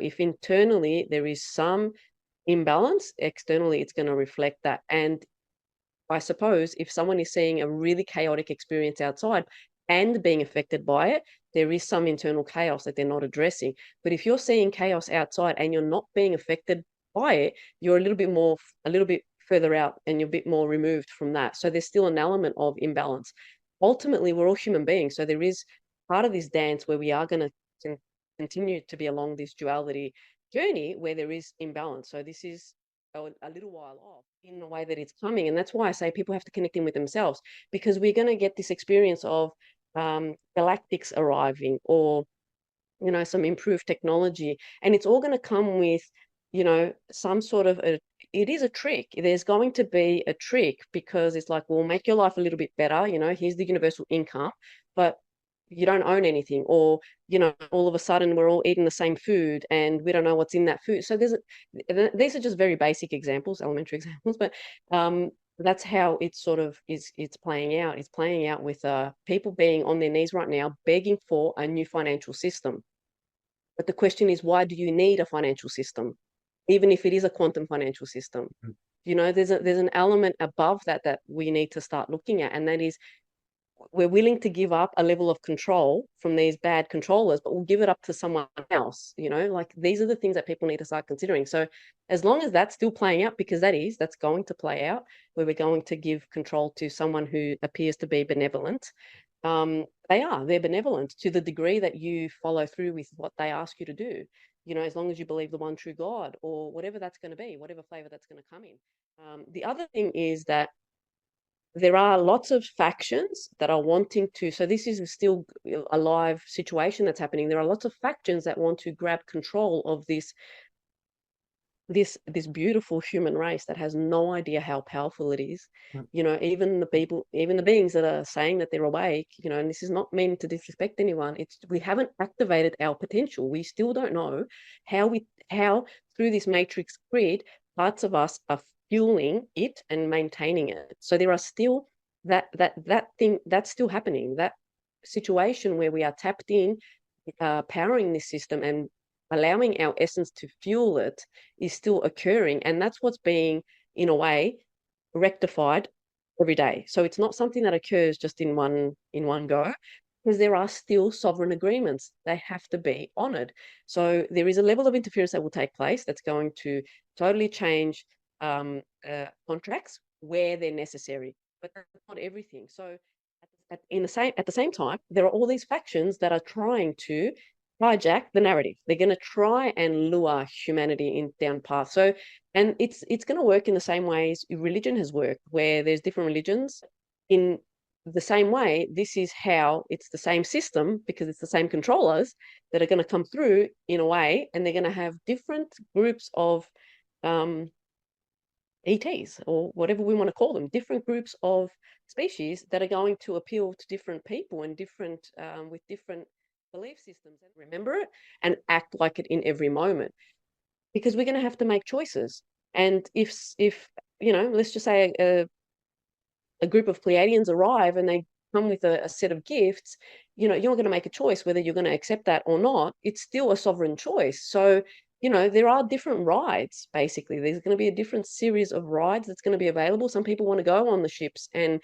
if internally there is some imbalance, externally it's going to reflect that. And I suppose if someone is seeing a really chaotic experience outside and being affected by it, there is some internal chaos that they're not addressing. But if you're seeing chaos outside and you're not being affected by it, you're a little bit further out and you're a bit more removed from that. So there's still an element of imbalance. Ultimately, we're all human beings. So there is part of this dance where we are going to continue to be along this duality journey where there is imbalance. So this is a little while off in the way that it's coming. And that's why I say people have to connect in with themselves, because we're going to get this experience of galactics arriving, or, some improved technology. And it's all going to come with, some sort of it is a trick. There's going to be a trick because it's like, we'll make your life a little bit better. Here's the universal income, but you don't own anything, or all of a sudden we're all eating the same food and we don't know what's in that food. So these are just very basic examples, elementary examples, but that's how it sort of it's playing out. It's playing out with people being on their knees right now begging for a new financial system. But the question is, why do you need a financial system, even if it is a quantum financial system? There's an element above that we need to start looking at, and that is, we're willing to give up a level of control from these bad controllers, but we'll give it up to someone else. Like, these are the things that people need to start considering. So as long as that's still playing out, because that's going to play out, where we're going to give control to someone who appears to be benevolent. They're benevolent to the degree that you follow through with what they ask you to do, as long as you believe the one true God, or whatever that's going to be, whatever flavor that's going to come in. The other thing is that there are lots of factions that are wanting to, so this is still a live situation that's happening. There are lots of factions that want to grab control of this beautiful human race that has no idea how powerful it is. Even the beings that are saying that they're awake, and this is not meant to disrespect anyone, it's, we haven't activated our potential. We still don't know how through this matrix grid parts of us are fueling it and maintaining it. So there are still that thing that's still happening, that situation where we are tapped in, powering this system and allowing our essence to fuel it, is still occurring. And that's what's being, in a way, rectified every day. So it's not something that occurs just in one go, because there are still sovereign agreements. They have to be honored. So there is a level of interference that will take place that's going to totally change contracts where they're necessary, but that's not everything. So at the same time, there are all these factions that are trying to hijack the narrative. They're going to try and lure humanity in down path. So, and it's going to work in the same ways religion has worked, where there's different religions. In the same way, this is how it's the same system, because it's the same controllers that are going to come through in a way, and they're going to have different groups of ETs, or whatever we want to call them, different groups of species that are going to appeal to different people and different with different belief systems, and remember it and act like it in every moment, because we're going to have to make choices. And if let's just say a group of Pleiadians arrive and they come with a set of gifts, you're going to make a choice whether you're going to accept that or not. It's still a sovereign choice. So there are different rides. Basically, there's going to be a different series of rides that's going to be available. Some people want to go on the ships and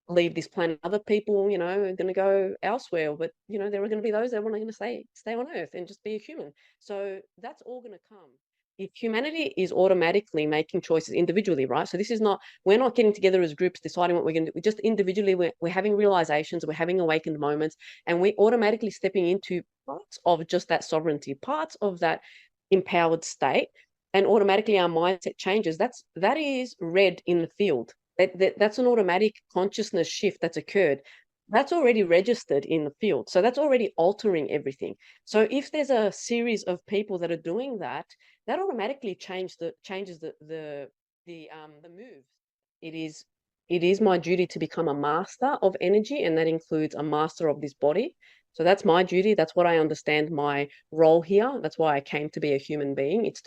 leave this planet. Other people, are going to go elsewhere. But there are going to be those that want to stay on Earth and just be a human. So that's all going to come. If humanity is automatically making choices individually, right? So this is not, we're not getting together as groups deciding what we're going to do. We just individually, we're having realizations, we're having awakened moments, and we're automatically stepping into parts of just that sovereignty, parts of that empowered state, and automatically our mindset changes. That is read in the field. That's an automatic consciousness shift that's occurred. That's already registered in the field. So that's already altering everything. So if there's a series of people that are doing that, that automatically changes the moves. It is my duty to become a master of energy, and that includes a master of this body. So that's my duty. That's what I understand my role here. That's why I came to be a human being. It's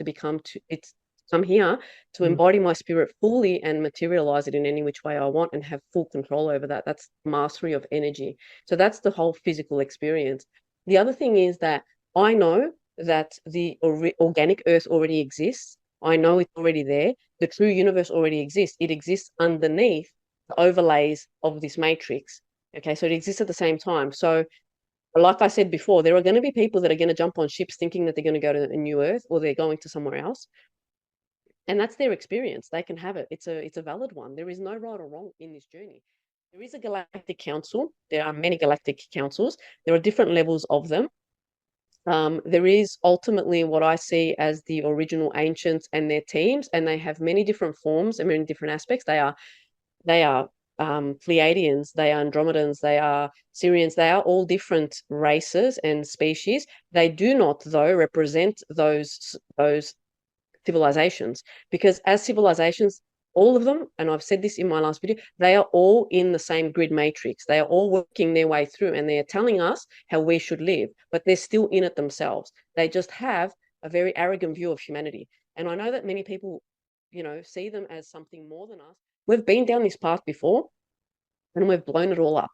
I'm here to embody my spirit fully and materialize it in any which way I want and have full control over that. That's mastery of energy. So that's the whole physical experience. The other thing is that I know that the organic earth already exists. I know it's already there. The true universe already exists. It exists underneath the overlays of this matrix. Okay, so it exists at the same time. So, like I said before, there are going to be people that are going to jump on ships thinking that they're going to go to a new earth or they're going to somewhere else. And that's their experience. They can have it. It's a valid one. There is no right or wrong in this journey. There is a galactic council. There are many galactic councils. There are different levels of them. There is ultimately what I see as the original ancients and their teams, and they have many different forms and many different aspects. They are Pleiadians, they are Andromedans, they are Syrians, they are all different races and species. They do not, though, represent those civilizations, because as civilizations, all of them, and I've said this in my last video, they are all in the same grid matrix. They are all working their way through and they are telling us how we should live, but they're still in it themselves. They just have a very arrogant view of humanity. And I know that many people, see them as something more than us. We've been down this path before and we've blown it all up.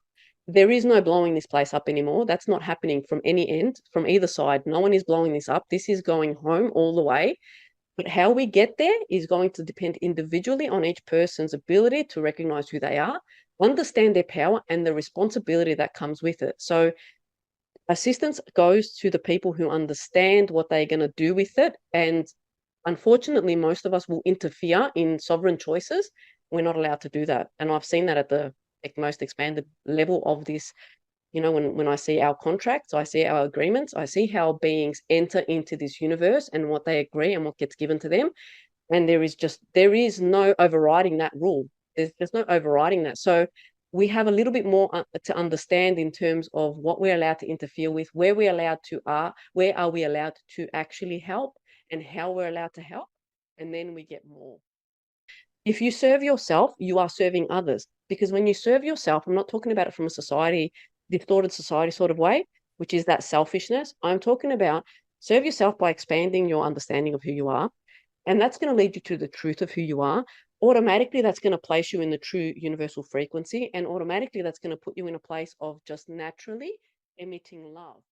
There is no blowing this place up anymore. That's not happening from any end, from either side. No one is blowing this up. This is going home all the way. But how we get there is going to depend individually on each person's ability to recognize who they are, understand their power, and the responsibility that comes with it. So, assistance goes to the people who understand what they're going to do with it. And unfortunately, most of us will interfere in sovereign choices. We're not allowed to do that. And I've seen that at the most expanded level of this. When I see our contracts, I see our agreements, I see how beings enter into this universe and what they agree and what gets given to them. And there is no overriding that rule. There's no overriding that. So we have a little bit more to understand in terms of what we're allowed to interfere with, where are we allowed to actually help, and how we're allowed to help. And then we get more. If you serve yourself, you are serving others. Because when you serve yourself, I'm not talking about it from a distorted society sort of way, which is that selfishness. I'm talking about serve yourself by expanding your understanding of who you are. And that's going to lead you to the truth of who you are. Automatically, that's going to place you in the true universal frequency. And automatically, that's going to put you in a place of just naturally emitting love.